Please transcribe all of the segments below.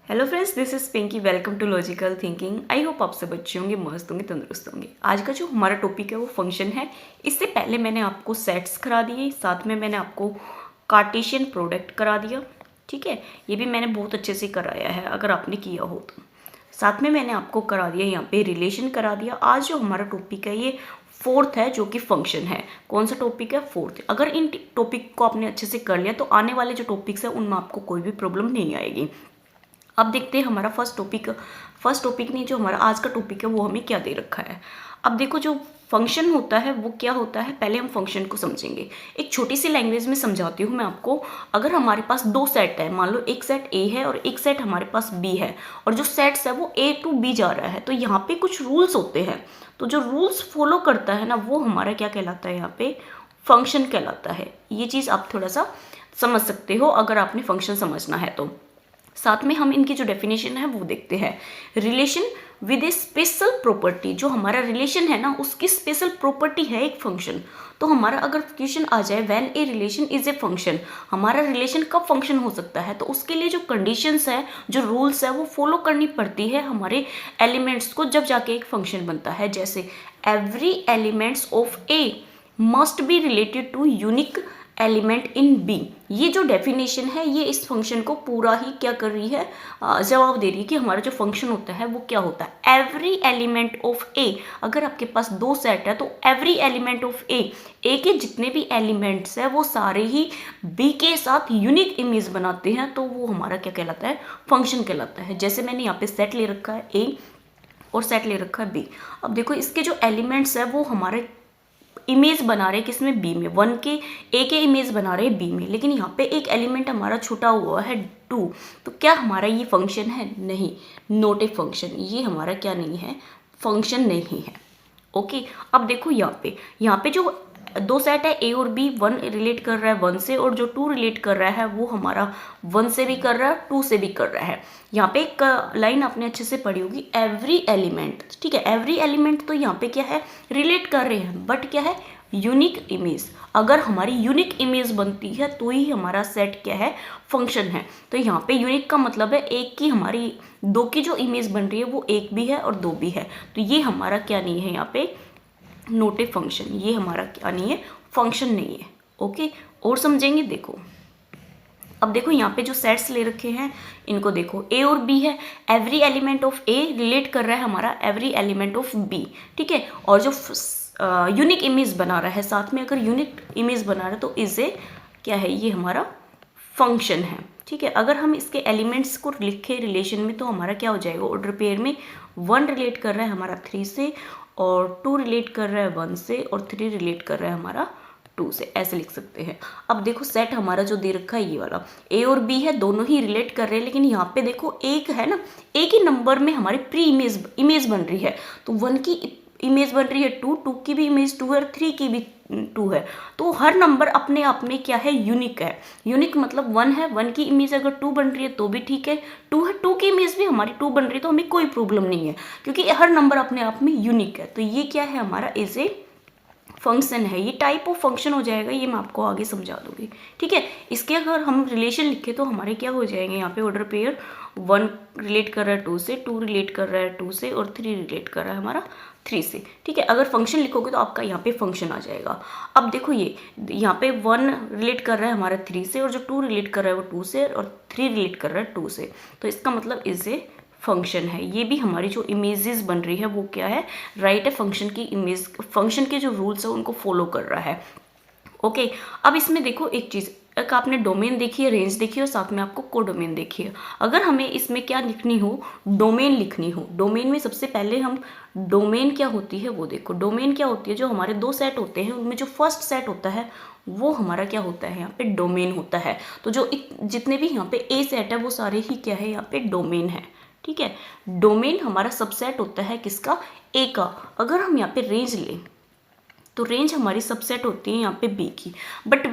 Hello friends, this is Pinky. Welcome to logical thinking. I hope आप सब अच्छे होंगे, मस्त होंगे, तंदुरुस्त होंगे। आज का जो हमारा टॉपिक है वो फंक्शन है। इससे पहले मैंने आपको सेट्स करा दिए, साथ में मैंने आपको कार्टेशियन प्रोडक्ट करा दिया। ठीक है, ये भी मैंने बहुत अच्छे से कराया है अगर आपने किया हो तो। साथ में मैंने आपको करा दिया यहाँ पे रिलेशन करा दिया। आज जो हमारा टॉपिक है ये फोर्थ है, जो कि फंक्शन है। कौन सा टॉपिक है? फोर्थ। अगर इन टॉपिक को आपने अच्छे से कर लिया तो आने वाले जो टॉपिक्स है उनमें आपको कोई भी प्रॉब्लम नहीं आएगी। अब देखते हैं हमारा फर्स्ट टॉपिक नहीं, जो हमारा आज का टॉपिक है वो हमें क्या दे रखा है। अब देखो, जो फंक्शन होता है वो क्या होता है, पहले हम फंक्शन को समझेंगे। एक छोटी सी लैंग्वेज में समझाती हूँ मैं आपको। अगर हमारे पास दो सेट है, मान लो एक सेट ए है और एक सेट हमारे पास बी है, और जो सेट्स है वो ए टू बी जा रहा है, तो यहाँ पे कुछ रूल्स होते हैं। तो जो रूल्स फॉलो करता है ना, वो हमारा क्या कहलाता है, यहाँ पे फंक्शन कहलाता है। ये चीज़ आप थोड़ा सा समझ सकते हो अगर आपने फंक्शन समझना है तो। साथ में हम इनकी जो डेफिनेशन है वो देखते हैं। Relation with A special property, जो हमारा रिलेशन है ना उसकी स्पेशल प्रॉपर्टी है एक फंक्शन। तो हमारा अगर क्वेश्चन आ जाए when a relation is a function, हमारा रिलेशन कब फंक्शन हो सकता है, तो उसके लिए जो कंडीशंस है, जो रूल्स है, वो फॉलो करनी पड़ती है हमारे एलिमेंट्स को, जब जाके एक फंक्शन बनता है। जैसे every elements of A must be related to unique element in B. ये जो डेफिनेशन है ये इस फंक्शन को पूरा ही क्या कर रही है, जवाब दे रही है कि हमारा जो फंक्शन होता है वो क्या होता है। एवरी एलिमेंट ऑफ ए, अगर आपके पास दो सेट है तो एवरी एलिमेंट ऑफ ए के जितने भी एलिमेंट्स है वो सारे ही बी के साथ यूनिक इमेज बनाते हैं, तो वो हमारा क्या कहलाता है, फंक्शन कहलाता है। जैसे मैंने यहाँ पे सेट ले रखा है ए और सेट ले रखा है बी। अब देखो, इसके जो एलिमेंट्स है वो हमारे इमेज बना रहे किसमें, बी में। वन के ए के इमेज बना रहे बी में, लेकिन यहाँ पे एक एलिमेंट हमारा छूटा हुआ है 2। तो क्या हमारा ये फंक्शन है? नहीं, नॉट ए फंक्शन। ये हमारा क्या नहीं है, फंक्शन नहीं है। ओके, अब देखो यहाँ पे जो दो सेट है ए और बी, वन रिलेट कर रहा है वन से, और जो टू रिलेट कर रहा है वो हमारा वन से भी कर रहा है, टू से भी कर रहा है। यहाँ पे एक लाइन आपने अच्छे से पढ़ी होगी, एवरी एलिमेंट। ठीक है, एवरी एलिमेंट तो यहाँ पे क्या है, रिलेट कर रहे हैं, बट क्या है, यूनिक इमेज। अगर हमारी यूनिक इमेज बनती है तो ही हमारा सेट क्या है, फंक्शन है। तो यहाँ पे यूनिक का मतलब है एक की, हमारी दो की जो इमेज बन रही है वो एक भी है और दो भी है, तो ये हमारा क्या नहीं है, यहाँ पे नॉट ए फंक्शन। ये हमारा क्या नहीं है, फंक्शन नहीं है। ओके, और समझेंगे। देखो, अब देखो यहाँ पे जो सेट्स ले रखे हैं इनको देखो, ए और बी है। Every element of A relate कर रहा है हमारा एवरी एलिमेंट ऑफ बी। ठीक है, और जो यूनिक इमेज बना रहा है साथ में, अगर यूनिक इमेज बना रहा है तो इज ए क्या है, ये हमारा फंक्शन है। ठीक है, अगर हम इसके एलिमेंट्स को लिखे रिलेशन में तो हमारा क्या हो जाएगा, ऑर्डर पेयर में 1 रिलेट कर रहा है हमारा 3 से, और 2 रिलेट कर रहा है 1 से, और 3 रिलेट कर रहा है हमारा 2 से। ऐसे लिख सकते हैं। अब देखो, सेट हमारा जो दे रखा है ये वाला, ए और बी है, दोनों ही रिलेट कर रहे हैं, लेकिन यहाँ पे देखो एक है ना, एक ही नंबर में हमारी प्री इमेज बन रही है। तो 1 की इमेज बन रही है 2, 2 की भी इमेज 2 है, और 3 की भी 2 है। तो हर नंबर अपने आप में क्या है, यूनिक है। यूनिक मतलब 1 है, 1 की इमेज अगर 2 बन रही है तो भी ठीक है, 2 है, 2 की इमेज भी हमारी 2 बन रही है तो हमें कोई प्रॉब्लम नहीं है, क्योंकि हर नंबर अपने आप में यूनिक है। तो ये क्या है, हमारा इज ए फंक्शन है। ये टाइप ऑफ फंक्शन हो जाएगा, ये मैं आपको आगे समझा दूंगी। ठीक है, इसके अगर हम रिलेशन लिखे तो हमारे क्या हो जाएंगे, यहाँ पे ऑर्डर पेयर 1 रिलेट कर रहा है 2 से, 2 रिलेट कर रहा है 2 से, और 3 रिलेट कर रहा है हमारा 3 से। ठीक है, अगर फंक्शन लिखोगे तो आपका यहाँ पे फंक्शन आ जाएगा। अब देखो, ये यहाँ पे 1 रिलेट कर रहा है हमारा 3 से, और जो 2 रिलेट कर रहा है वो 2 से, और 3 रिलेट कर रहा है 2 से, तो इसका मतलब इज ए फंक्शन है। ये भी हमारी जो इमेजेस बन रही है वो क्या है, राइट है, फंक्शन की इमेज, फंक्शन के जो रूल्स है उनको फॉलो कर रहा है। ओके, अब इसमें देखो एक चीज़, एक आपने डोमेन देखी है, रेंज देखी है, और साथ में आपको कोडोमेन देखी है। अगर हमें इसमें क्या लिखनी हो, डोमेन लिखनी हो, डोमेन में सबसे पहले हम डोमेन क्या होती है वो देखो। डोमेन क्या होती है, जो हमारे दो सेट होते हैं उनमें जो फर्स्ट सेट होता है वो हमारा क्या होता है, यहाँ पे डोमेन होता है। तो जो जितने भी यहाँ पे ए सेट है वो सारे ही क्या है, यहाँ पे डोमेन है। ठीक है, डोमेन हमारा सबसेट होता है किसका, ए का। अगर हम यहाँ पे रेंज लें तो रेंज हमारी सबसेट होती है यहाँ पे बी की। बट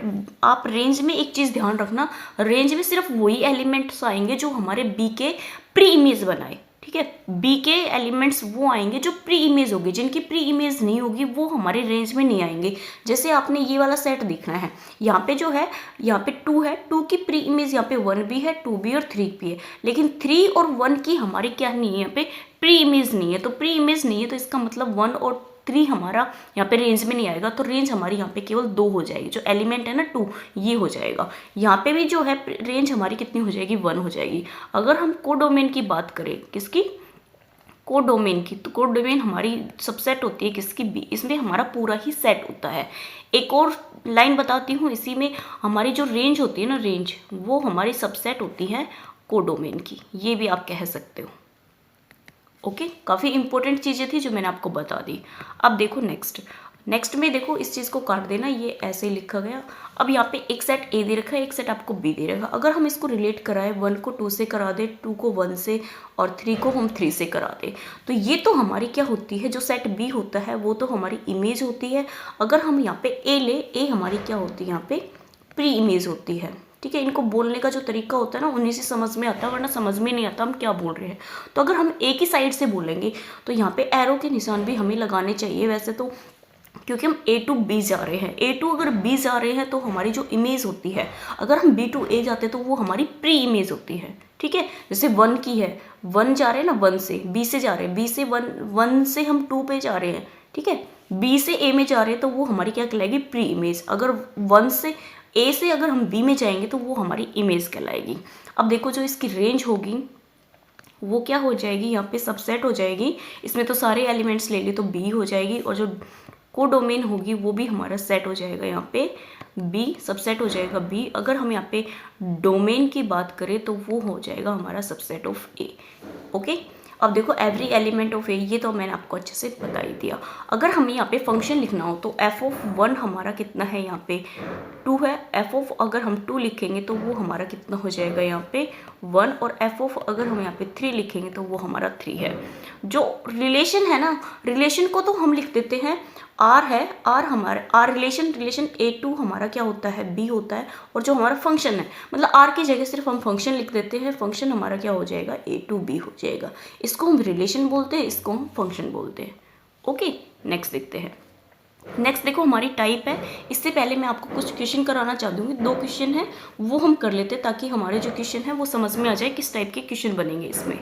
आप रेंज में एक चीज़ ध्यान रखना, रेंज में सिर्फ वही एलिमेंट्स आएंगे जो हमारे बी के प्री इमेज बनाए। ठीक है। बी के एलिमेंट्स वो आएंगे जो प्री इमेज होगी, जिनकी प्री इमेज नहीं होगी वो हमारे रेंज में नहीं आएंगे। जैसे आपने ये वाला सेट देखना है, यहाँ पे जो है, यहाँ पे 2 है, 2 की प्री इमेज यहाँ पे 1 भी है, 2 भी और 3 भी है, लेकिन 3 और 1 की हमारी क्या नहीं है, यहाँ पे प्री इमेज नहीं है। तो प्री इमेज नहीं है तो इसका मतलब 1 और 3 हमारा यहाँ पे रेंज में नहीं आएगा। तो रेंज हमारी यहाँ पे केवल 2 हो जाएगी, जो एलिमेंट है ना 2 ये हो जाएगा। यहाँ पे भी जो है रेंज हमारी कितनी हो जाएगी, 1 हो जाएगी। अगर हम कोडोमेन की बात करें, किसकी, कोडोमेन की, तो कोडोमेन हमारी सबसेट होती है किसकी, बी। इसमें हमारा पूरा ही सेट होता है। एक और लाइन बताती हूँ, इसी में हमारी जो रेंज होती है ना, रेंज वो हमारी सबसेट होती है कोडोमेन की, ये भी आप कह सकते हो। ओके, काफ़ी इंपॉर्टेंट चीज़ें थी जो मैंने आपको बता दी। अब देखो नेक्स्ट में देखो, इस चीज़ को काट देना, ये ऐसे ही लिखा गया। अब यहाँ पे एक सेट ए दे रखा है, एक सेट आपको बी दे रखा है। अगर हम इसको रिलेट कराएं, 1 को 2 से करा दे, 2 को 1 से, और 3 को हम 3 से करा दे, तो ये तो हमारी क्या होती है, जो सेट बी होता है वो तो हमारी इमेज होती है। अगर हम यहाँ पे ए ले, ए हमारी क्या होती है, यहाँ पे प्री इमेज होती है। ठीक है, इनको बोलने का जो तरीका होता है ना, उन्हीं से समझ में आता है, वरना समझ में नहीं आता हम क्या बोल रहे हैं। तो अगर हम एक ही साइड से बोलेंगे तो यहाँ पे एरो के निशान भी हमें लगाने चाहिए वैसे तो, क्योंकि हम ए टू बी जा रहे हैं। ए टू अगर बी जा रहे हैं तो हमारी जो इमेज होती है, अगर हम बी टू ए जाते तो वो हमारी प्री इमेज होती है। ठीक है, जैसे 1 की है, 1 जा रहे हैं ना, 1 से बी से जा रहे हैं, बी से 1 से हम 2 पे जा रहे हैं। ठीक है, बी से ए में जा रहे हैं तो वो हमारी क्या कहलाएगी, प्री इमेज। अगर 1 से ए से अगर हम बी में जाएंगे तो वो हमारी इमेज कहलाएगी। अब देखो जो इसकी रेंज होगी वो क्या हो जाएगी, यहाँ पे सबसेट हो जाएगी। इसमें तो सारे एलिमेंट्स ले लिए तो बी हो जाएगी, और जो कोडोमेन होगी वो भी हमारा सेट हो जाएगा, यहाँ पे बी सबसेट हो जाएगा बी। अगर हम यहाँ पे डोमेन की बात करें तो वो हो जाएगा हमारा सबसेट ऑफ ए। ओके, अब देखो एवरी एलिमेंट ऑफ ए, ये तो मैंने आपको अच्छे से बता ही दिया। अगर हमें यहाँ पे फंक्शन लिखना हो तो एफ ऑफ 1 हमारा कितना है, यहाँ पे 2 है। एफ ऑफ अगर हम 2 लिखेंगे तो वो हमारा कितना हो जाएगा, यहाँ पे 1। और एफ ऑफ अगर हम यहाँ पे 3 लिखेंगे तो वो हमारा 3 है। जो रिलेशन है ना, रिलेशन को तो हम लिख देते हैं, आर है, आर हमारा आर रिलेशन ए टू हमारा क्या होता है, बी होता है। और जो हमारा फंक्शन है, मतलब आर की जगह सिर्फ हम फंक्शन लिख देते हैं, फंक्शन हमारा क्या हो जाएगा, ए टू बी हो जाएगा। इसको हम रिलेशन बोलते हैं, इसको हम फंक्शन बोलते हैं। ओके, नेक्स्ट देखते हैं। नेक्स्ट देखो हमारी टाइप है। इससे पहले मैं आपको कुछ क्वेश्चन कराना चाहती हूँ, 2 क्वेश्चन है वो हम कर लेते हैं, ताकि हमारे जो क्वेश्चन है वो समझ में आ जाए किस टाइप के क्वेश्चन बनेंगे इसमें।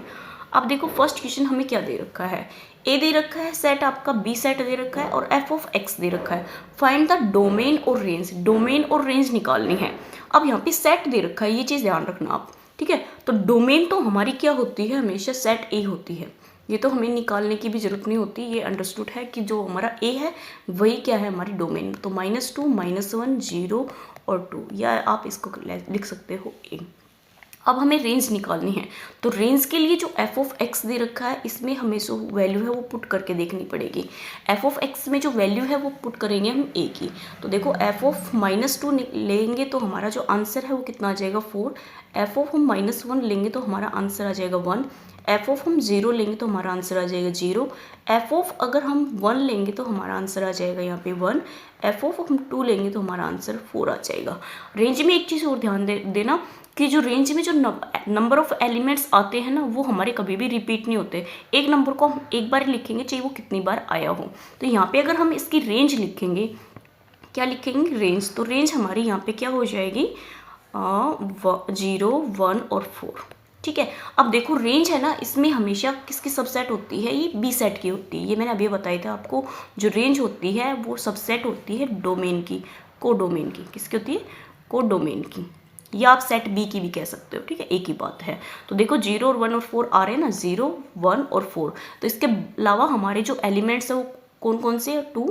अब देखो फर्स्ट क्वेश्चन हमें क्या दे रखा है, ए दे रखा है, सेट आपका बी सेट दे रखा है, और एफ ऑफ एक्स दे रखा है। फाइंड द डोमेन और रेंज, डोमेन और रेंज निकालनी है। अब यहाँ पे सेट दे रखा है, ये चीज़ ध्यान रखना आप। ठीक है, तो डोमेन तो हमारी क्या होती है, हमेशा सेट ए होती है। ये तो हमें निकालने की भी जरूरत नहीं होती, ये अंडरस्टूड है कि जो हमारा ए है वही क्या है, हमारी डोमेन। तो -2, -1, 0 और 2, या आप इसको लिख सकते हो ए। अब हमें रेंज निकालनी है, तो रेंज के लिए जो एफ ऑफ एक्स दे रखा है, इसमें हमें जो वैल्यू है वो पुट करके देखनी पड़ेगी। एफ ऑफ एक्स में जो वैल्यू है वो पुट करेंगे हम ए की। तो देखो एफ ऑफ -2 लेंगे तो हमारा जो आंसर है वो कितना आ जाएगा, 4। एफ ऑफ हम -1 लेंगे तो हमारा आंसर आ जाएगा 1। एफ ऑफ हम 0 लेंगे तो हमारा आंसर आ जाएगा 0। एफ ऑफ अगर हम 1 लेंगे तो हमारा आंसर आ जाएगा यहाँ पे 1। एफ ऑफ हम 2 लेंगे तो हमारा आंसर 4 आ जाएगा। रेंज में एक चीज़ और ध्यान देना कि जो रेंज में जो नंबर ऑफ एलिमेंट्स आते हैं ना, वो हमारे कभी भी रिपीट नहीं होते। एक नंबर को हम एक बार लिखेंगे चाहे वो कितनी बार आया हो। तो यहाँ पे अगर हम इसकी रेंज लिखेंगे, क्या लिखेंगे, रेंज, तो रेंज हमारी यहाँ पे क्या हो जाएगी, 0, 1 और 4। ठीक है, अब देखो रेंज है ना, इसमें हमेशा किसकी सबसेट होती है, ये बी सेट की होती है। ये मैंने अभी बताया था आपको, जो रेंज होती है वो सबसेट होती है डोमेन की, कोडोमेन की। किसकी होती है, कोडोमेन की, या आप सेट बी की भी कह सकते हो। ठीक है, एक ही बात है। तो देखो 0 और 1 और 4 आ रहे हैं ना, 0, 1 और 4। तो इसके अलावा हमारे जो एलिमेंट्स है वो कौन कौन से, 2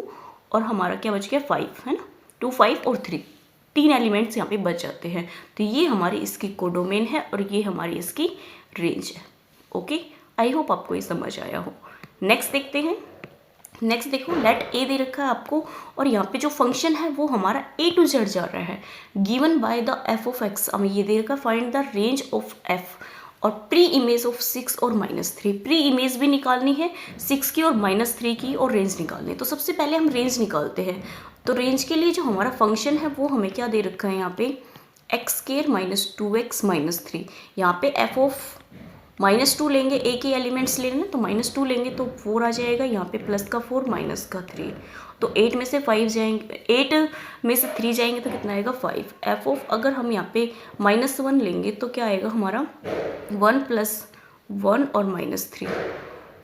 और हमारा क्या बच गया, 5 है ना, 2, 5 और 3, 3 एलिमेंट्स यहाँ पे बच जाते हैं। तो ये हमारी इसकी कोडोमेन है और ये हमारी इसकी रेंज है। ओके, आई होप आपको ये समझ आया हो। नेक्स्ट देखते हैं। नेक्स्ट देखो लेट ए दे रखा है आपको, और यहाँ पे जो फंक्शन है वो हमारा ए टू जेड जा रहा है, given by the F of x. हमें ये दे रखा, find the range of F, और प्री इमेज ऑफ 6 और -3। प्री इमेज भी निकालनी है 6 की और -3 की, और रेंज निकालनी है। तो सबसे पहले हम रेंज निकालते हैं। तो रेंज के लिए जो हमारा फंक्शन है वो हमें क्या दे रखा है, यहाँ पे x² -2x -3। यहाँ पे f ऑफ -2 लेंगे, एक ही एलिमेंट्स ले रहे हैं तो -2 लेंगे तो 4 आ जाएगा, यहाँ पे प्लस का 4 माइनस का 3, तो 8 में से 5 जाएंगे, 8 में से 3 जाएंगे तो कितना आएगा 5। एफ ऑफ अगर हम यहाँ पे -1 लेंगे तो क्या आएगा हमारा 1 + 1 और -3,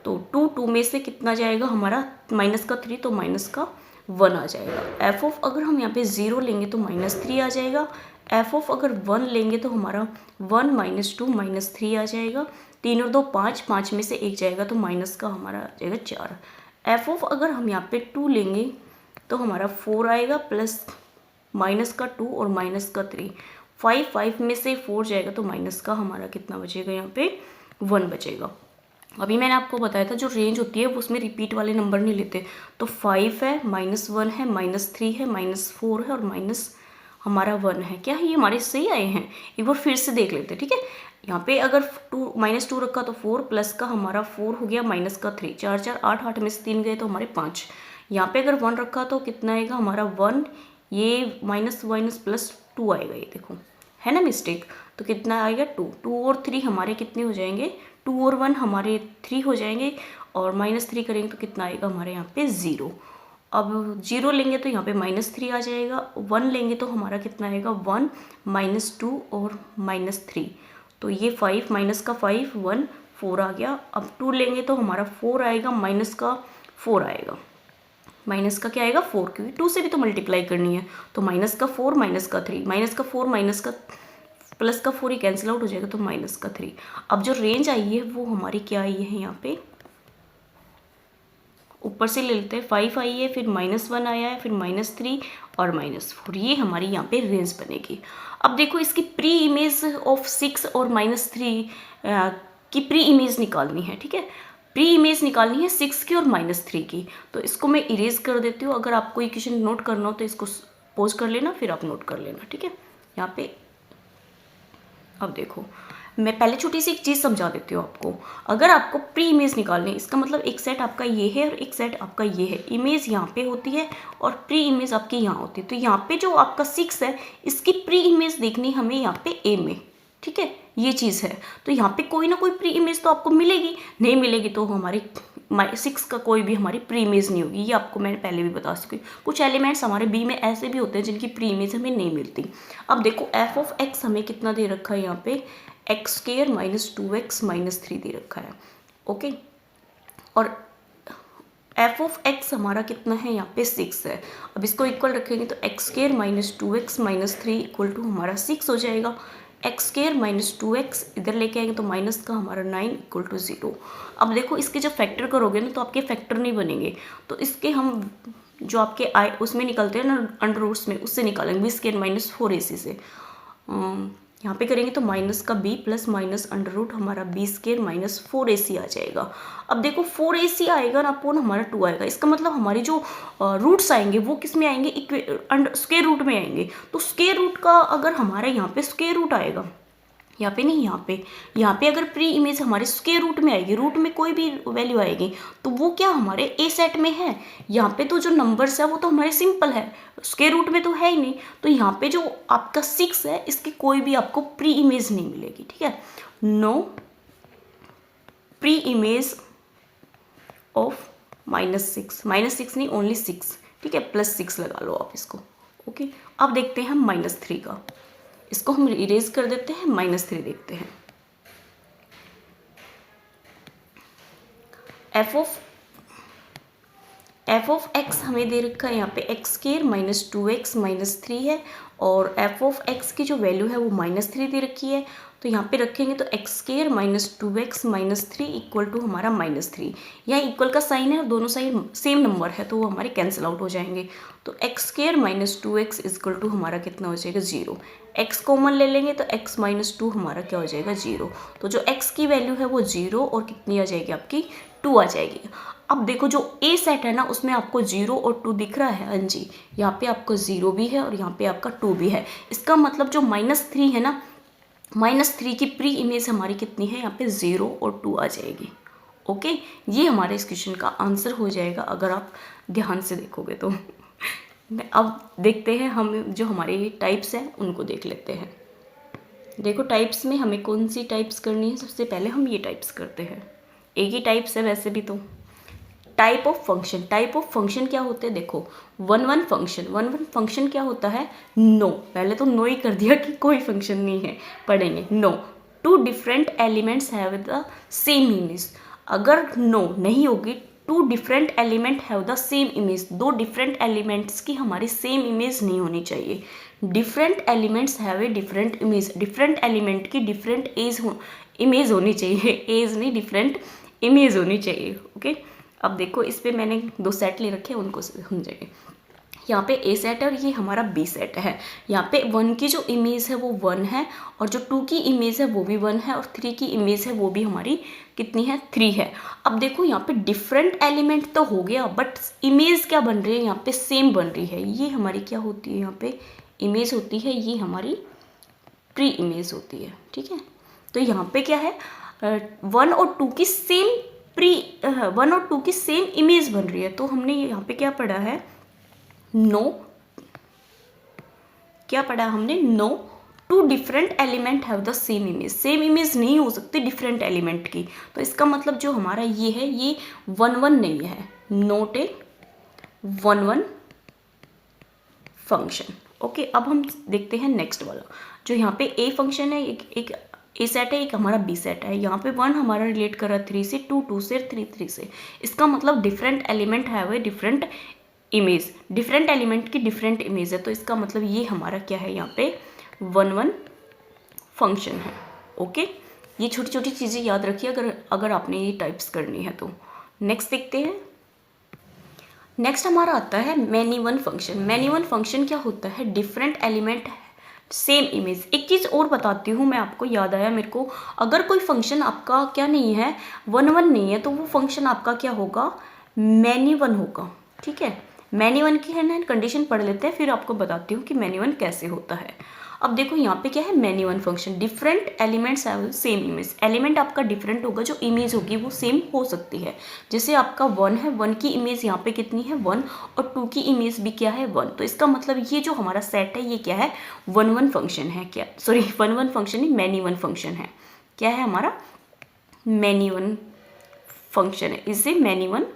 तो 2 में से कितना जाएगा हमारा माइनस का 3, तो माइनस का 1 आ जाएगा। एफ ऑफ अगर हम यहाँ पे 0 लेंगे तो -3 आ जाएगा। एफ ऑफ अगर 1 लेंगे तो हमारा 1 - 2 -3 आ जाएगा। 3 और 2 5, 5 में से 1 जाएगा तो माइनस का हमारा आ जाएगा 4। एफ ऑफ अगर हम यहाँ पे 2 लेंगे तो हमारा 4 आएगा प्लस माइनस का 2 और माइनस का 3। 5 में से 4 जाएगा तो माइनस का हमारा कितना बचेगा, यहाँ पे 1 बचेगा। अभी मैंने आपको बताया था जो रेंज होती है वो उसमें रिपीट वाले नंबर नहीं लेते, तो 5 है, -1 है, -3 है, -4 है और माइनस हमारा 1 है। क्या है ये हमारे सही आए हैं? एक बार फिर से देख लेते हैं, ठीक है। यहाँ पे अगर -2 रखा तो 4 प्लस का हमारा 4 हो गया माइनस का 3, 4 4 8, 8 में से 3 गए तो हमारे 5। यहाँ पे अगर 1 रखा तो कितना आएगा हमारा 1, ये माइनस प्लस 2 आएगा, ये देखो है ना मिस्टेक, तो कितना आएगा 2। 2 और 3 हमारे कितने हो जाएंगे, 2 और 1 हमारे 3 हो जाएंगे, और -3 करेंगे तो कितना आएगा हमारे यहाँ पे 0। अब 0 लेंगे तो यहाँ पे -3 आ जाएगा, 1 लेंगे तो हमारा कितना आएगा 1 -2 और -3, तो ये 5 माइनस का 5 1 4 आ गया। अब 2 लेंगे तो हमारा 4 आएगा, माइनस का 4 आएगा, माइनस का क्या आएगा 4, क्योंकि 2 से भी तो मल्टीप्लाई करनी है, तो माइनस का 4 माइनस का 3, माइनस का 4 माइनस का प्लस का 4 ही कैंसिल आउट हो जाएगा तो माइनस का 3। अब जो रेंज आई है वो हमारी क्या आई है, यहाँ पे ऊपर से ले लेते हैं, 5 आई है, फिर -1 आया है, फिर -3 और -4, ये हमारी यहाँ पे रेंज बनेगी। अब देखो इसकी प्री इमेज ऑफ 6 और -3 की प्री इमेज निकालनी है, ठीक है। प्री इमेज निकालनी है 6 की और -3 की, तो इसको मैं इरेज कर देती हूँ। अगर आपको इक्वेशन नोट करना हो तो इसको पॉज कर लेना, फिर आप नोट कर लेना, ठीक है। यहाँ पे अब देखो मैं पहले छोटी सी एक चीज़ समझा देती हूँ आपको। अगर आपको प्री इमेज निकालनी है, इसका मतलब एक सेट आपका ये है और एक सेट आपका ये है, इमेज यहाँ पे होती है और प्री इमेज आपकी यहाँ होती है। तो यहाँ पे जो आपका 6 है इसकी प्री इमेज देखनी हमें यहाँ पे ए में, ठीक है, ये चीज़ है। तो यहाँ पे कोई ना कोई प्री इमेज तो आपको मिलेगी, नहीं मिलेगी तो हमारी 6 का कोई भी हमारी प्री इमेज नहीं होगी, ये आपको मैंने पहले भी बता चुकी। कुछ एलिमेंट्स हमारे बी में ऐसे भी होते हैं जिनकी प्री इमेज हमें नहीं मिलती। अब देखो एफ ऑफ एक्स हमें कितना दे रखा है, यहाँ पे x² - 2x - 3 दे रखा है, ओके। और एफ ऑफ एक्स हमारा कितना है, यहाँ पे 6 है। अब इसको इक्वल रखेंगे तो x² - 2x - 3 इक्वल टू हमारा 6 हो जाएगा। x² - 2x इधर लेके आएंगे तो माइनस का हमारा 9 इक्वल टू 0। अब देखो इसके जब फैक्टर करोगे ना तो आपके फैक्टर नहीं बनेंगे, तो इसके हम जो आपके आई उसमें निकलते हैं ना अंडर रूट्स में, उससे निकालेंगे b² - 4ac से। यहाँ पे करेंगे तो माइनस का b plus minus under root हमारा b² - 4ac आ जाएगा। अब देखो 4ac आएगा ना अपॉन हमारा 2 आएगा, इसका मतलब हमारे जो रूट्स आएंगे वो किस में आएंगे, स्क्वायर रूट में आएंगे। तो स्क्वायर रूट का अगर हमारे यहाँ पे स्क्वायर रूट आएगा, यहाँ पे नहीं, यहाँ पे अगर प्री इमेज हमारे स्क्वायर रूट में आएगी, रूट में कोई भी वैल्यू आएगी तो वो क्या हमारे ए सेट में है। यहाँ पे तो जो नंबर्स है वो तो हमारे सिंपल है, स्क्वायर रूट में तो है ही नहीं। तो यहाँ पे जो आपका 6 है इसकी कोई भी आपको प्री इमेज नहीं मिलेगी, ठीक है। नो प्री इमेज ऑफ -6 नहीं ओनली 6, ठीक है, +6 लगा लो आप इसको, ओके। अब देखते हैं हम -3 का, इसको हम इरेज कर देते हैं, -3 देखते हैं। एफ ऑफ एक्स हमें दे रखा है यहाँ पे x² - 2x - 3 है, और एफ ऑफ एक्स की जो वैल्यू है वो -3 दे रखी है। तो यहाँ पे रखेंगे तो x² - 2x - 3 इक्वल टू हमारा -3। यहाँ इक्वल का साइन है और दोनों साइन सेम नंबर है तो वो हमारे कैंसिल आउट हो जाएंगे। तो x² - 2x इक्वल टू हमारा कितना हो जाएगा 0। x कॉमन ले लेंगे तो x - 2 हमारा क्या हो जाएगा 0। तो जो x की वैल्यू है वो 0 और कितनी आ जाएगी आपकी 2 आ जाएगी। अब देखो जो ए सेट है ना उसमें आपको 0 और 2 दिख रहा है, हाँ जी, यहाँ पे आपको 0 भी है और यहाँ पे आपका 2 भी है। इसका मतलब जो -3 है ना, -3 की प्री इमेज हमारी कितनी है, यहाँ पे 0 और 2 आ जाएगी, ओके। ये हमारे इस क्वेश्चन का आंसर हो जाएगा अगर आप ध्यान से देखोगे तो। अब देखते हैं हम जो हमारे टाइप्स हैं उनको देख लेते हैं। देखो टाइप्स में हमें कौन सी टाइप्स करनी है, सबसे पहले हम ये टाइप्स करते हैं, एक ही टाइप्स है वैसे भी तो। Type of function, type of function क्या होते हैं, देखो one one function, one one function क्या होता है, नो, पहले तो नो ही कर दिया कि कोई फंक्शन नहीं है, पढ़ेंगे no, two different elements have the same image. अगर नो नहीं होगी, two different element have the same image, दो डिफरेंट एलिमेंट्स की हमारी सेम इमेज नहीं होनी चाहिए। Different elements have a different image, different element की डिफरेंट इमेज होनी चाहिए, एज नहीं डिफरेंट इमेज होनी चाहिए। ओके अब देखो इस पे मैंने दो सेट ले रखे हैं, उनको समझेंगे। यहाँ पे ए सेट है और ये हमारा बी सेट है। यहाँ पे 1 की जो इमेज है वो 1 है, और जो 2 की इमेज है वो भी 1 है, और 3 की इमेज है वो भी हमारी कितनी है, 3 है। अब देखो यहाँ पे डिफरेंट एलिमेंट तो हो गया, बट इमेज क्या बन रही है, यहाँ पे सेम बन रही है। ये हमारी क्या होती है, यहाँ पे इमेज होती है, ये हमारी प्री इमेज होती है। ठीक है, तो यहाँ पे क्या है, 1 और 2 की सेम प्री 1 और 2 की सेम इमेज बन रही है। तो हमने यहाँ पे क्या पढ़ा है, नो, क्या पढ़ा हमने, no two different element have the same image, same image नहीं हो सकती डिफरेंट एलिमेंट की। तो इसका मतलब जो हमारा ये है, ये 1 1 नहीं है, नोट ए 1 1 फंक्शन। ओके अब हम देखते हैं नेक्स्ट वाला, जो यहाँ पे ए फंक्शन है, एक ए सेट है, एक हमारा बी सेट है। यहाँ पे 1 हमारा रिलेट कर रहा है 3 से, 2 से, 3 से। इसका मतलब डिफरेंट एलिमेंट है डिफरेंट इमेज, डिफरेंट एलिमेंट की डिफरेंट इमेज है। तो इसका मतलब ये हमारा क्या है, यहाँ पे 1 1 फंक्शन है। ओके ये छोटी छोटी चीज़ें याद रखिए अगर आपने ये टाइप्स करनी है तो। नेक्स्ट देखते हैं, नेक्स्ट हमारा आता है many one function. Many one function क्या होता है, डिफरेंट एलिमेंट सेम इमेज। एक चीज़ और बताती हूँ मैं आपको, याद आया मेरे को, अगर कोई फंक्शन आपका क्या नहीं है, 1 1 नहीं है, तो वो फंक्शन आपका क्या होगा, मैनी वन होगा। ठीक है, मैनी वन की है ना कंडीशन पढ़ लेते हैं, फिर आपको बताती हूँ कि मैनी वन कैसे होता है। अब देखो यहाँ पे क्या है, many one function, different elements have same image. Element आपका डिफरेंट होगा, जो इमेज होगी वो सेम हो सकती है। जैसे आपका 1 है, 1 की इमेज यहाँ पे कितनी है 1, और 2 की इमेज भी क्या है 1। तो इसका मतलब ये जो हमारा सेट है ये क्या है, 1 1 फंक्शन है। क्या, सॉरी 1 1 फंक्शन नहीं, मैनी वन फंक्शन है। क्या है हमारा, मैनी वन फंक्शन है, इसे मैनी वन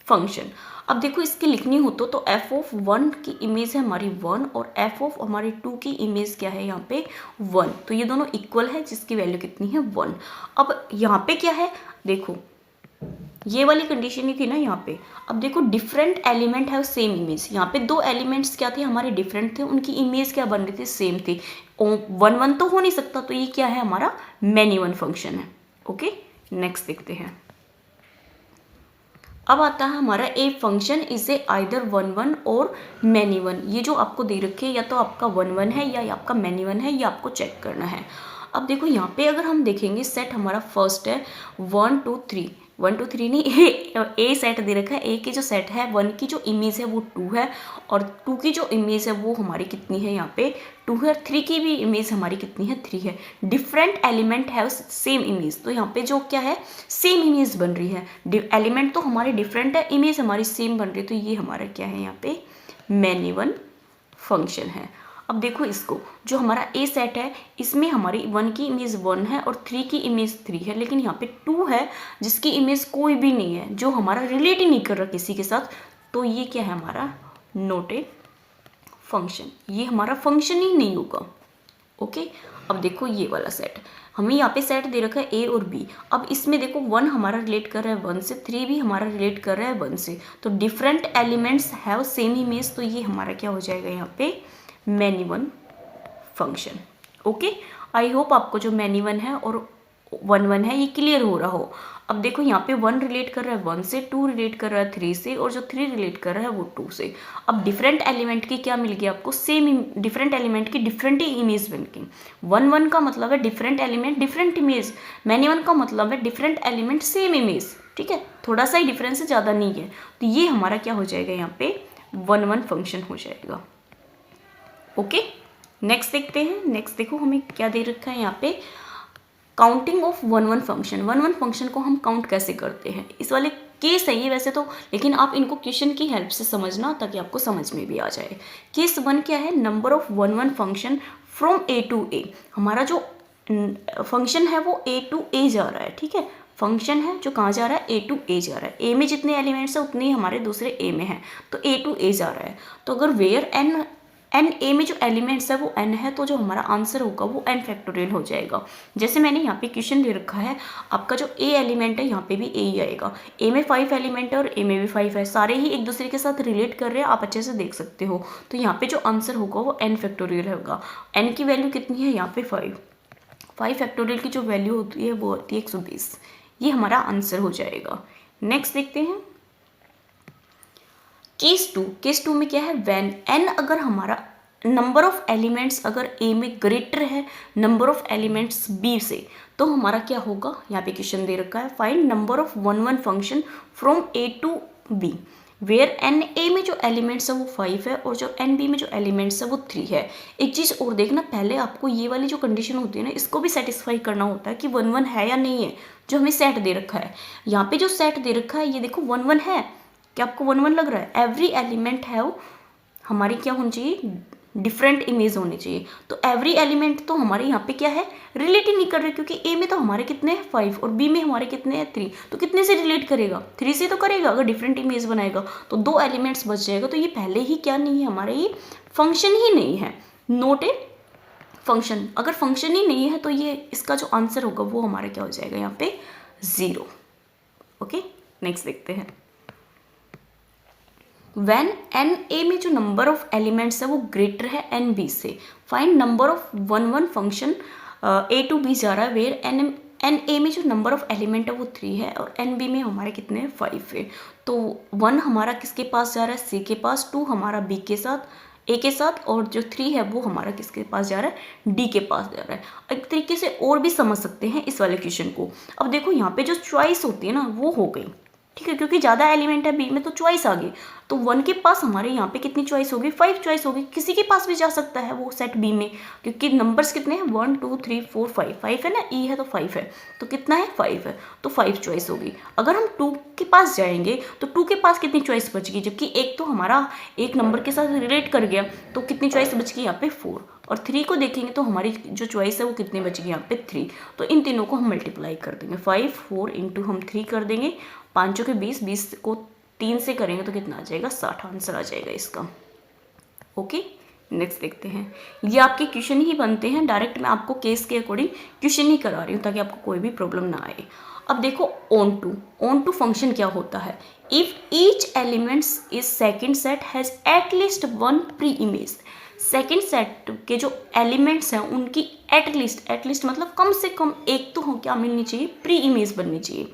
फंक्शन। अब देखो इसकी लिखनी हो तो एफ ऑफ 1 की इमेज है हमारी 1, और एफ ऑफ हमारी 2 की इमेज क्या है यहाँ पे 1। तो ये दोनों इक्वल है, जिसकी वैल्यू कितनी है 1। अब यहाँ पे क्या है, देखो ये वाली कंडीशन ही थी ना यहाँ पे। अब देखो डिफरेंट एलिमेंट है सेम इमेज, यहाँ पे दो एलिमेंट्स क्या थे हमारे, डिफरेंट थे, उनकी इमेज क्या बन रही थी, सेम थी। 1 1 तो हो नहीं सकता, तो ये क्या है हमारा मैनी वन फंक्शन है। ओके नेक्स्ट देखते हैं। अब आता है हमारा a function is a either 1 1 और मैनी वन। ये जो आपको दे रखे हैं, या तो आपका 1 1 है या आपका मैनी वन है, ये आपको चेक करना है। अब देखो यहाँ पे अगर हम देखेंगे, सेट हमारा फर्स्ट है 1 2 3, 1 2 3 नहीं, ए सेट दे रखा है। ए की जो सेट है, 1 की जो इमेज है वो 2 है, और 2 की जो इमेज है वो हमारी कितनी है यहाँ पे 2 है, 3 की भी इमेज हमारी कितनी है 3 है। डिफरेंट एलिमेंट है सेम इमेज, तो यहाँ पे जो क्या है सेम इमेज बन रही है। एलिमेंट तो हमारे डिफरेंट है, इमेज हमारी सेम बन रही है, तो ये हमारा क्या है यहाँ पे मैनी वन फंक्शन है। अब देखो इसको, जो हमारा ए सेट है इसमें हमारी 1 की इमेज 1 है और 3 की इमेज 3 है, लेकिन यहाँ पे 2 है जिसकी इमेज कोई भी नहीं है, जो हमारा रिलेट ही नहीं कर रहा किसी के साथ। तो ये क्या है हमारा नॉट ए फंक्शन, ये हमारा फंक्शन ही नहीं होगा। ओके अब देखो ये वाला सेट, हमें यहाँ पे सेट दे रखा है ए और बी। अब इसमें देखो 1 हमारा रिलेट कर रहा है 1 से, 3 भी हमारा रिलेट कर रहा है 1 से, तो different elements have same image, तो ये हमारा क्या हो जाएगा यहाँ पे many one function. Okay I hope आपको जो मैनी वन है और 1 1 है ये क्लियर हो रहा हो। अब देखो यहाँ पे 1 रिलेट कर रहा है 1 से, 2 रिलेट कर रहा है 3 से, और जो 3 रिलेट कर रहा है वो 2 से। अब डिफरेंट एलिमेंट की क्या मिल गया आपको, सेम डिफरेंट एलिमेंट की डिफरेंट ही इमेज बन गई। 1 1 का मतलब है different element different image, many one का मतलब है डिफरेंट एलिमेंट सेम इमेज। ठीक है, थोड़ा सा ही डिफरेंस है, ज़्यादा नहीं है। तो ये हमारा क्या हो जाएगा यहाँ पे 1 1 फंक्शन हो जाएगा। ओके नेक्स्ट देखते हैं। नेक्स्ट देखो हमें क्या दे रखा है यहाँ पे, काउंटिंग ऑफ 1 1 फंक्शन। 1 1 फंक्शन को हम काउंट कैसे करते हैं, इस वाले केस है ये वैसे तो, लेकिन आप इनको क्वेश्चन की हेल्प से समझना ताकि आपको समझ में भी आ जाए। केस 1 क्या है, number of 1 1 function from A to A. हमारा जो फंक्शन है वो ए टू ए जा रहा है, ठीक है। फंक्शन है जो कहाँ जा रहा है, ए टू ए जा रहा है। ए में जितने एलिमेंट्स हैं उतने ही हमारे दूसरे ए में हैं, तो ए टू ए जा रहा है। तो अगर वेयर एन एन ए में जो एलिमेंट्स है वो एन है, तो जो हमारा आंसर होगा वो एन फैक्टोरियल हो जाएगा। जैसे मैंने यहाँ पे क्वेश्चन दे रखा है, आपका जो ए एलिमेंट है यहाँ पे भी ए ही आएगा। ए में 5 एलिमेंट है और ए में भी 5 है, सारे ही एक दूसरे के साथ रिलेट कर रहे हैं, आप अच्छे से देख सकते हो। तो यहाँ पे जो आंसर होगा वो एन फैक्टोरियल होगा। एन की वैल्यू कितनी है यहाँ पे 5 फैक्टोरियल की जो वैल्यू होती है वो होती है 120। ये हमारा आंसर हो जाएगा। नेक्स्ट देखते हैं केस टू में क्या है, व्हेन एन अगर हमारा नंबर ऑफ एलिमेंट्स अगर ए में ग्रेटर है नंबर ऑफ एलिमेंट्स बी से, तो हमारा क्या होगा, यहाँ पे क्वेश्चन दे रखा है find number of one function from A to B where n A में जो एलिमेंट्स है वो 5 है और जो एन बी में जो एलिमेंट्स है वो 3 है। एक चीज़ और देखना, पहले आपको ये वाली जो कंडीशन होती है ना, इसको भी सेटिस्फाई करना होता है कि 1 है या नहीं है, जो हमें सेट दे रखा है। यहाँ पे जो सेट दे रखा है ये देखो 1 है, क्या आपको 1 लग रहा है? एवरी एलिमेंट है वो हमारी क्या होनी चाहिए, डिफरेंट इमेज होनी चाहिए। तो एवरी एलिमेंट तो हमारे यहाँ पे क्या है, रिलेट ही नहीं कर रहे, क्योंकि ए में तो हमारे कितने हैं 5 और बी में हमारे कितने हैं 3, तो कितने से रिलेट करेगा, 3 से तो करेगा। अगर डिफरेंट इमेज बनाएगा तो 2 एलिमेंट्स बच जाएगा, तो ये पहले ही क्या नहीं है, हमारे ये फंक्शन ही नहीं है, नोट ए फंक्शन। अगर फंक्शन ही नहीं है तो ये इसका जो आंसर होगा वो हमारा क्या हो जाएगा यहाँ पे 0। ओके, नेक्स्ट देखते हैं। When एन ए में जो नंबर ऑफ एलिमेंट्स है वो ग्रेटर है एन बी से, find number of one function A to B जा रहा है वेयर एन ए में जो नंबर ऑफ एलिमेंट है वो 3 है और एन बी में हमारे कितने हैं 5 है। तो 1 हमारा किसके पास जा रहा है, सी के पास, 2 हमारा बी के साथ, ए के साथ, और जो 3 है वो हमारा किसके पास जा रहा है, डी के पास जा रहा है। एक तरीके से और भी समझ सकते हैं इस वाले क्वेश्चन को। अब देखो यहाँ पे जो चॉइस होती है ना वो हो गई, ठीक है, क्योंकि ज़्यादा एलिमेंट है बी में तो चॉइस आ गई। तो 1 के पास हमारे यहाँ पे कितनी चॉइस होगी, 5 चॉइस होगी। किसी के पास भी जा सकता है वो सेट बी में, क्योंकि नंबर्स कितने हैं 1 2 3 4 5 है ना, ई है तो 5 है, तो कितना है 5 है, तो 5 चॉइस होगी। अगर हम 2 के पास जाएंगे तो 2 के पास कितनी चॉइस बच गई, जबकि एक तो हमारा एक नंबर के साथ रिलेट कर गया, तो कितनी चॉइस बच गई यहाँ पे 4। और 3 को देखेंगे तो हमारी जो चॉइस है वो कितनी बच गई यहाँ पे 3। तो इन तीनों को हम मल्टीप्लाई कर देंगे, 5 4 इंटू हम 3 कर देंगे, 5 के 20, 20 को 3 से करेंगे तो कितना आ जाएगा 60, आंसर आ जाएगा इसका। ओके, नेक्स्ट देखते हैं। ये आपके क्वेश्चन ही बनते हैं, डायरेक्ट मैं आपको केस के अकॉर्डिंग क्वेश्चन ही करा रही हूँ ताकि आपको कोई भी प्रॉब्लम ना आए। अब देखो ऑन टू फंक्शन क्या होता है, if each elements is second set has at least 1 pre image. Second set के जो एलिमेंट्स हैं उनकी एटलीस्ट मतलब कम से कम एक तो क्या मिलनी चाहिए, प्री इमेज बननी चाहिए।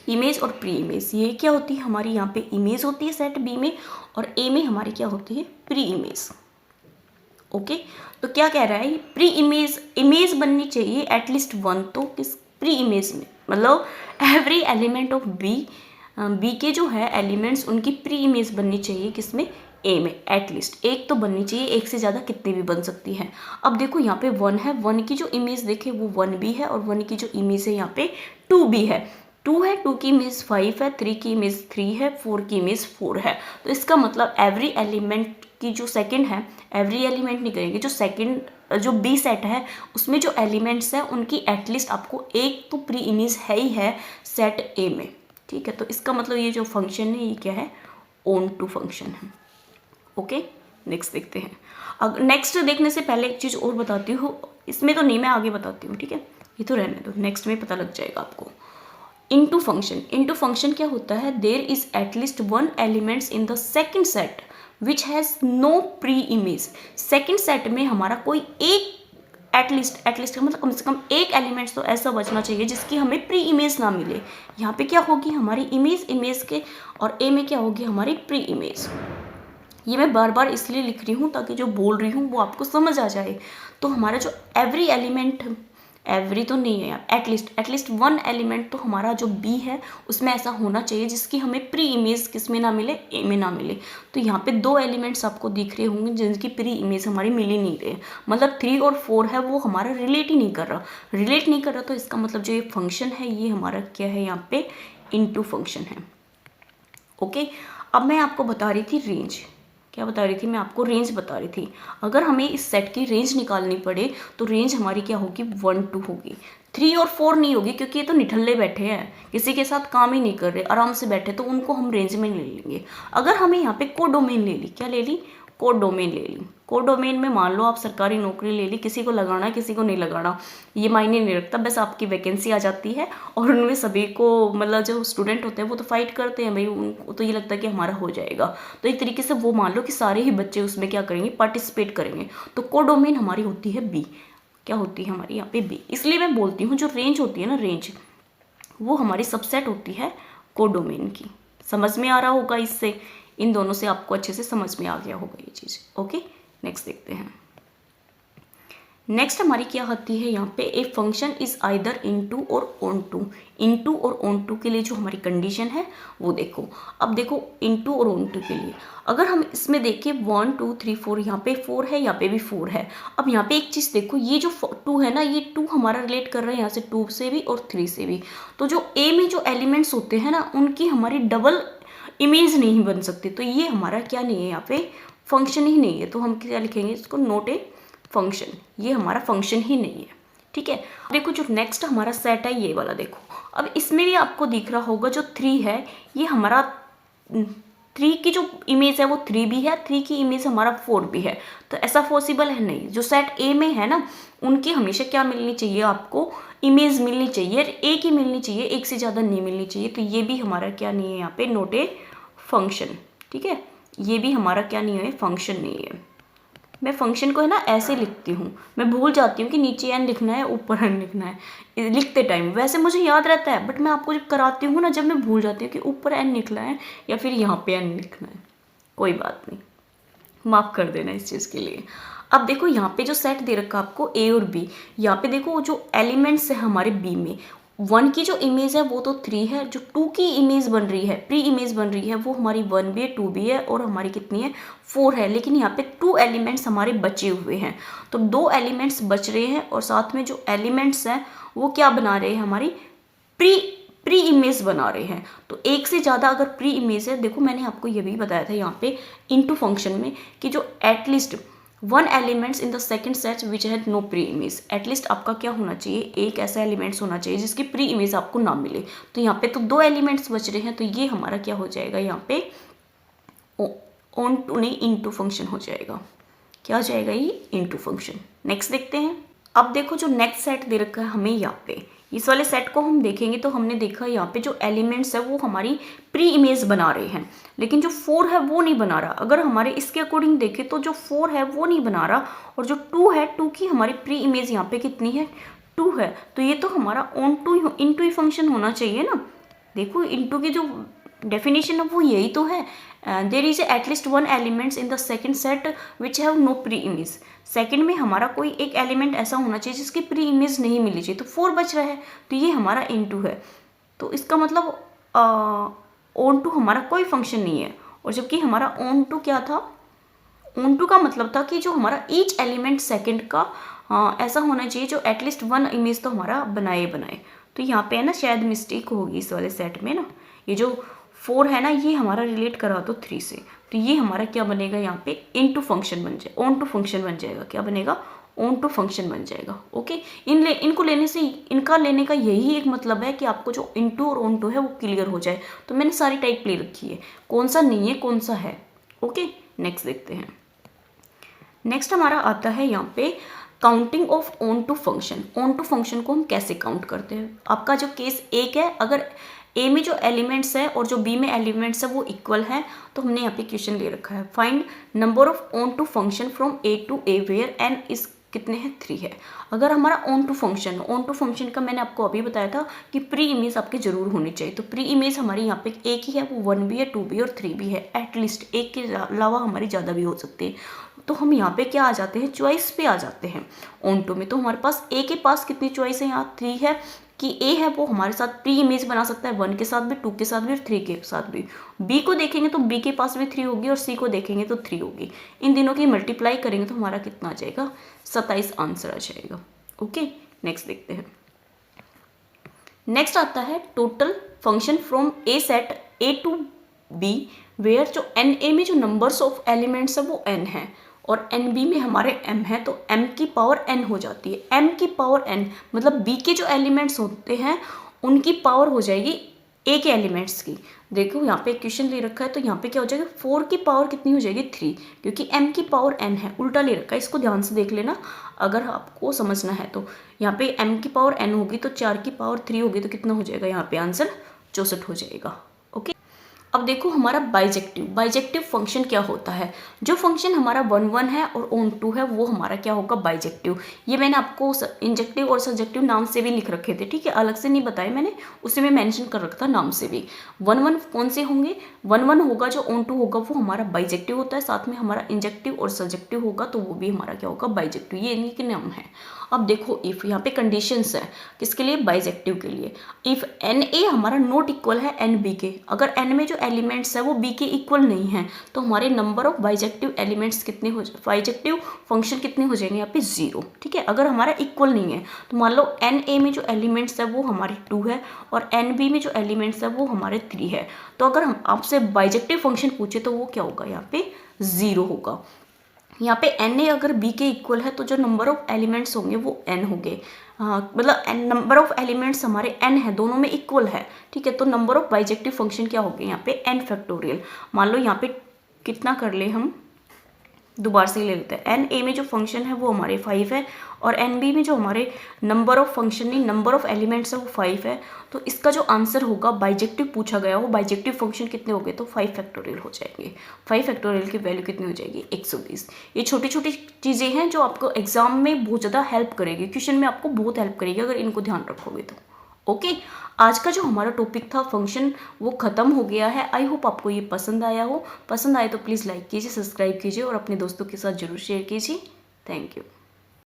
इमेज और प्री इमेज, ये क्या होती है हमारी, यहाँ पे इमेज होती है सेट बी में और ए में हमारी क्या होती है, प्री इमेज। ओके, तो क्या कह रहा है, प्री इमेज बननी चाहिए एटलीस्ट 1, तो किस प्री इमेज में, मतलब एवरी एलिमेंट ऑफ बी के जो है एलिमेंट्स उनकी प्री इमेज बननी चाहिए किसमें, ए में। एटलीस्ट एक तो बननी चाहिए, एक से ज़्यादा कितनी भी बन सकती है। अब देखो यहाँ पे 1 है, 1 की जो इमेज देखे वो 1 भी है और 1 की जो इमेज है यहाँ पे 2 भी है। 2 है, 2 की इमेज 5 है, 3 की इमेज 3 है, 4 की इमेज 4 है। तो इसका मतलब एवरी एलिमेंट की जो सेकंड है, एवरी एलिमेंट नहीं करेंगे, जो सेकंड जो बी सेट है उसमें जो एलिमेंट्स हैं उनकी एटलीस्ट आपको एक तो प्री इमेज है ही है सेट ए में, ठीक है। तो इसका मतलब ये जो फंक्शन है ये क्या है, ऑन टू फंक्शन है। ओके, नेक्स्ट देखते हैं। अगर नेक्स्ट देखने से पहले एक चीज़ और बताती हूँ, इसमें तो नहीं, मैं आगे बताती हूँ, ठीक है, ये तो रहने दो, नेक्स्ट में पता लग जाएगा आपको। इनटू फंक्शन क्या होता है, there is at least 1 elements in the second set which has no pre image. Second set में हमारा कोई एक एटलीस्ट मतलब कम से कम एक एलिमेंट्स तो ऐसा बचना चाहिए जिसकी हमें प्री इमेज ना मिले। यहाँ पे क्या होगी हमारी इमेज के, और ए में क्या होगी हमारी प्री इमेज। ये मैं बार बार इसलिए लिख रही हूँ ताकि जो बोल रही हूँ वो आपको समझ आ जाए। तो हमारा जो एवरी एलिमेंट, एवरी तो नहीं है यार, एटलीस्ट 1 एलिमेंट तो हमारा जो बी है उसमें ऐसा होना चाहिए जिसकी हमें प्री इमेज किस में ना मिले, ए में ना मिले। तो यहाँ पे 2 एलिमेंट्स आपको दिख रहे होंगे जिनकी प्री इमेज हमारी मिल ही नहीं रही, मतलब 3 और 4 है वो हमारा रिलेट नहीं कर रहा। तो इसका मतलब जो ये फंक्शन है ये हमारा क्या है, यहाँ पे इनटू फंक्शन है। ओके, अब मैं आपको बता रही थी रेंज। क्या बता रही थी मैं आपको? रेंज बता रही थी। अगर हमें इस सेट की रेंज निकालनी पड़े तो रेंज हमारी क्या होगी? 1 2 होगी, 3 और 4 नहीं होगी, क्योंकि ये तो निठल्ले बैठे हैं, किसी के साथ काम ही नहीं कर रहे, आराम से बैठे, तो उनको हम रेंज में ले लेंगे। अगर हमें यहाँ पे कोडोमेन ले ली, क्या ले ली? कोडोमेन ले ली। कोडोमेन में मान लो आप सरकारी नौकरी ले ली, किसी को लगाना है किसी को नहीं लगाना ये मायने नहीं रखता, बस आपकी वैकेंसी आ जाती है और उनमें सभी को, मतलब जो स्टूडेंट होते हैं वो तो फाइट करते हैं भाई, उनको तो ये लगता है कि हमारा हो जाएगा। तो एक तरीके से वो मान लो कि सारे ही बच्चे उसमें क्या करेंगे? पार्टिसिपेट करेंगे। तो कोडोमेन हमारी होती है बी। क्या होती है हमारी यहाँ पे? बी। इसलिए मैं बोलती हूँ जो रेंज होती है ना, रेंज, वो हमारी सबसेट होती है कोडोमेन की। समझ में आ रहा होगा? इससे इन दोनों से आपको अच्छे से समझ में आ गया होगा ये चीज़। ओके, नेक्स्ट देखते हैं। नेक्स्ट हमारी क्या होती है यहाँ पे? A function is either into और ऑन टू। इनटू और ऑन टू के लिए जो हमारी कंडीशन है वो देखो। अब देखो इनटू और ऑन टू के लिए अगर हम इसमें देखें 1 2 3 4, यहाँ पे 4 है, यहाँ पे भी 4 है। अब यहाँ पे एक चीज़ देखो, ये जो 2 है ना, ये 2 हमारा रिलेट कर रहा है यहाँ से 2 से भी और 3 से भी। तो जो ए में जो एलिमेंट्स होते हैं ना, उनकी हमारी डबल इमेज नहीं बन सकती, तो ये हमारा क्या नहीं है यहाँ पे? फंक्शन ही नहीं है। तो हम क्या लिखेंगे इसको? Note a function. ये हमारा फंक्शन ही नहीं है। ठीक है, देखो जो नेक्स्ट हमारा सेट है ये वाला देखो। अब इसमें भी आपको दिख रहा होगा जो 3 है, ये हमारा 3 की जो इमेज है वो 3 भी है, 3 की इमेज हमारा 4 भी है। तो ऐसा पॉसिबल है नहीं। जो सेट ए में है ना, उनकी हमेशा क्या मिलनी चाहिए? आपको इमेज मिलनी चाहिए, एक ही मिलनी चाहिए, एक से ज़्यादा नहीं मिलनी चाहिए। तो ये भी हमारा क्या नहीं है यहाँ पे? Note a function. ठीक है, ये भी हमारा क्या नहीं है? फंक्शन नहीं है। मैं फंक्शन को है ना ऐसे लिखती हूँ, मैं भूल जाती हूँ कि नीचे एन लिखना है ऊपर एन लिखना है लिखते टाइम। वैसे मुझे याद रहता है, बट मैं आपको जब कराती हूँ ना, जब मैं भूल जाती हूँ कि ऊपर एन लिखना है या फिर यहाँ पे एन लिखना है। कोई बात नहीं, माफ़ कर देना इस चीज़ के लिए। अब देखो यहाँ पे जो सेट दे रखा आपको ए और बी, यहाँ पे देखो जो एलिमेंट्स है हमारे बी में, 1 की जो इमेज है वो तो 3 है, जो 2 की इमेज बन रही है, प्री इमेज बन रही है, वो हमारी 1 भी है, 2 भी है और हमारी कितनी है? 4 है। लेकिन यहाँ पे 2 एलिमेंट्स हमारे बचे हुए हैं, तो 2 एलिमेंट्स बच रहे हैं और साथ में जो एलिमेंट्स हैं वो क्या बना रहे हैं? हमारी प्री इमेज बना रहे हैं। तो एक से ज़्यादा अगर प्री इमेज है, देखो मैंने आपको ये भी बताया था यहाँ पे इनटू फंक्शन में कि जो at least 1 elements in the second set which had no pre image, at least आपका क्या होना चाहिए? एक ऐसा एलिमेंट्स होना चाहिए जिसकी प्री इमेज आपको ना मिले। तो यहाँ पे तो 2 एलिमेंट्स बच रहे हैं, तो ये हमारा क्या हो जाएगा? यहाँ पे ऑन टू नहीं, इनटू फंक्शन हो जाएगा। क्या हो जाएगा? ये इनटू फंक्शन। नेक्स्ट देखते हैं। अब देखो जो नेक्स्ट सेट दे रखा है हमें यहाँ पे, इस वाले सेट को हम देखेंगे तो हमने देखा यहाँ पे जो एलिमेंट्स है वो हमारी प्री इमेज बना रहे हैं, लेकिन जो 4 है वो नहीं बना रहा। अगर हमारे इसके अकॉर्डिंग देखें तो जो 4 है वो नहीं बना रहा, और जो 2 है, 2 की हमारी प्री इमेज यहाँ पे कितनी है? 2 है। तो ये तो हमारा ऑन टू इनटू ही फंक्शन होना चाहिए ना। देखो इनटू की जो डेफिनेशन है वो यही तो है, there is at least 1 elements in the second set which have no pre image. Second में हमारा कोई एक एलिमेंट ऐसा होना चाहिए जिसकी प्री इमेज नहीं मिली चाहिए, तो 4 बच रहा है, तो ये हमारा इनटू है। तो इसका मतलब ऑन टू हमारा कोई फंक्शन नहीं है। और जबकि हमारा ऑन टू क्या था? ऑन टू का मतलब था कि जो हमारा ईच एलिमेंट सेकंड का ऐसा होना चाहिए जो एटलीस्ट 1 इमेज तो हमारा बनाए। तो यहाँ पे है ना शायद मिस्टेक होगी इस वाले सेट में ना, ये जो 4 है ना ये हमारा रिलेट करा तो 3 से, तो ये हमारा क्या बनेगा? यहाँ पे इनटू फंक्शन बन जाए, ऑन टू फंक्शन बन जाएगा। क्या बनेगा? ऑन टू फंक्शन बन जाएगा। ओके, इनको लेने से, इनका लेने का यही एक मतलब है कि आपको जो इनटू और ऑन टू है वो क्लियर हो जाए। तो मैंने सारी टाइप ले रखी है, कौन सा नहीं है कौन सा है। ओके, नेक्स्ट देखते हैं। नेक्स्ट हमारा आता है यहाँ पे counting of onto function. Onto function को हम कैसे काउंट करते हैं? आपका जो केस एक है, अगर ए में जो एलिमेंट्स है और जो बी में एलिमेंट्स है वो इक्वल है, तो हमने यहाँ पे क्वेश्चन ले रखा है, find number of onto function from A to A where n is कितने हैं? 3 है। अगर हमारा ऑन टू फंक्शन का मैंने आपको अभी बताया था कि प्री इमेज आपकी जरूर होनी चाहिए। तो प्री इमेज हमारी यहाँ पे एक ही है, वो 1 भी है, 2 भी और 3 भी है। एटलीस्ट एक के अलावा हमारी ज़्यादा भी हो सकती है। तो हम यहाँ पे क्या आ जाते हैं? चॉइस पे आ जाते हैं ऑन टू में। तो हमारे पास ए के पास कितनी चॉइस है? यहाँ 3 है कि ए है वो हमारे साथ प्री इमेज बना सकता है 1 के साथ भी, 2 के साथ भी और 3 के साथ भी। बी को देखेंगे तो बी के पास भी 3 होगी और सी को देखेंगे तो 3 होगी। इन दिनों की मल्टीप्लाई करेंगे तो हमारा कितना आ जाएगा? 27 आंसर आ जाएगा। ओके, नेक्स्ट देखते हैं। नेक्स्ट आता है total function from a set A to B where जो एन ए में जो नंबर्स ऑफ एलिमेंट्स है वो एन है और एन बी में हमारे एम है, तो एम की पावर एन हो जाती है। एम की पावर एन मतलब बी के जो एलिमेंट्स होते हैं उनकी पावर हो जाएगी ए के एलिमेंट्स की। देखो यहाँ पे क्वेश्चन ले रखा है तो यहाँ पे क्या हो जाएगा, 4 की पावर कितनी हो जाएगी 3, क्योंकि m की पावर n है, उल्टा ले रखा है। इसको ध्यान से देख लेना अगर आपको समझना है तो। यहाँ पे m की पावर n होगी तो 4 की पावर 3 होगी तो कितना हो जाएगा, यहाँ पे आंसर 64 हो जाएगा। ओके, अब देखो हमारा बाइजेक्टिव फंक्शन क्या होता है। जो फंक्शन हमारा 1 1 है और ऑन 2 है वो हमारा क्या होगा, बाइजेक्टिव। ये मैंने आपको इंजेक्टिव और सब्जेक्टिव नाम से भी लिख रखे थे, ठीक है, अलग से नहीं बताए मैंने, उसे मैं मेंशन कर रखा था नाम से भी। 1 1 कौन से होंगे, 1 1 होगा जो ऑन 2 होगा वो हमारा बाइजेक्टिव होता है, साथ में हमारा इंजेक्टिव और सब्जेक्टिव होगा तो वो भी हमारा क्या होगा, बाइजेक्टिव। ये इन्हीं के नाम है। अब देखो इफ यहाँ पे कंडीशंस है किसके लिए, बाइजेक्टिव के लिए। इफ एन ए हमारा नॉट इक्वल है एन बी के, अगर एन में जो एलिमेंट्स है वो बी के इक्वल नहीं है तो हमारे नंबर ऑफ बाइजेक्टिव एलिमेंट्स कितने हो जाए, बाइजेक्टिव फंक्शन कितने हो जाएंगे यहाँ पे 0, ठीक है। अगर हमारा इक्वल नहीं है तो मान लो एन ए में जो एलिमेंट्स है वो हमारे 2 है और एन बी में जो एलिमेंट्स है वो हमारे 3 है, तो अगर हम आपसे बाइजेक्टिव फंक्शन पूछे तो वो क्या होगा, यहाँ पे 0 होगा। यहाँ पे एन ए अगर बी के इक्वल है तो जो नंबर ऑफ एलिमेंट्स होंगे वो एन होंगे, मतलब नंबर ऑफ एलिमेंट्स हमारे एन है, दोनों में इक्वल है, ठीक है। तो नंबर ऑफ बाइजेक्टिव फंक्शन क्या होंगे यहाँ पे एन फैक्टोरियल। मान लो यहाँ पे कितना कर ले, हम दोबारा से ले लेते हैं। एन ए में जो फंक्शन है वो हमारे 5 है और एन बी में जो हमारे नंबर ऑफ फंक्शन नहीं नंबर ऑफ एलिमेंट्स है वो 5 है, तो इसका जो आंसर होगा बाइजेक्टिव पूछा गया हो, बाइजेक्टिव फंक्शन कितने हो गए तो 5 फैक्टोरियल हो जाएंगे। 5 फैक्टोरियल की वैल्यू कितनी हो जाएगी, 120। ये छोटी छोटी चीज़ें हैं जो आपको एग्जाम में बहुत ज़्यादा हेल्प करेगी, क्वेश्चन में आपको बहुत हेल्प करेगी अगर इनको ध्यान रखोगे तो। ओके, आज का जो हमारा टॉपिक था फंक्शन वो ख़त्म हो गया है। आई होप आपको ये पसंद आया हो। पसंद आए तो प्लीज़ लाइक कीजिए, सब्सक्राइब कीजिए और अपने दोस्तों के साथ ज़रूर शेयर कीजिए। Thank you.